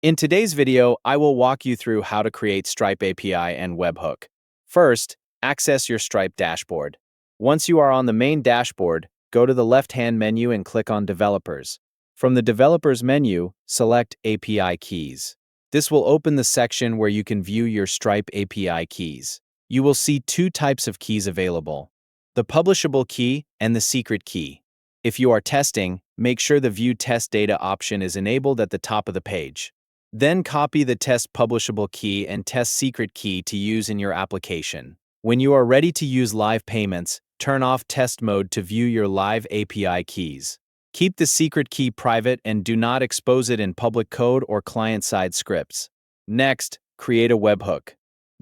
In today's video, I will walk you through how to create Stripe API and Webhook. First, access your Stripe dashboard. Once you are on the main dashboard, go to the left-hand menu and click on Developers. From the Developers menu, select API Keys. This will open the section where you can view your Stripe API keys. You will see two types of keys available: the publishable key and the secret key. If you are testing, make sure the View Test Data option is enabled at the top of the page. Then copy the test publishable key and test secret key to use in your application. When you are ready to use live payments, turn off test mode to view your live API keys. Keep the secret key private and do not expose it in public code or client-side scripts. Next, create a webhook.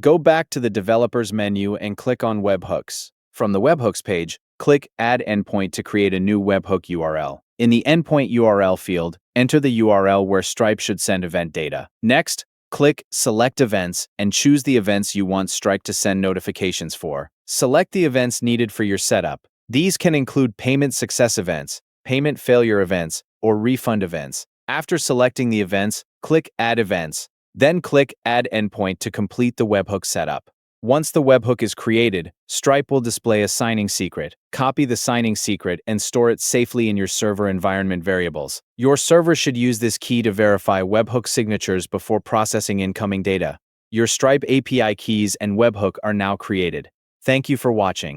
Go back to the Developers menu and click on Webhooks. From the Webhooks page, click Add Endpoint to create a new webhook URL. In the Endpoint URL field, enter the URL where Stripe should send event data. Next, click Select Events and choose the events you want Stripe to send notifications for. Select the events needed for your setup. These can include payment success events, payment failure events, or refund events. After selecting the events, click Add Events. Then click Add Endpoint to complete the webhook setup. Once the webhook is created, Stripe will display a signing secret. Copy the signing secret and store it safely in your server environment variables. Your server should use this key to verify webhook signatures before processing incoming data. Your Stripe API keys and webhook are now created. Thank you for watching.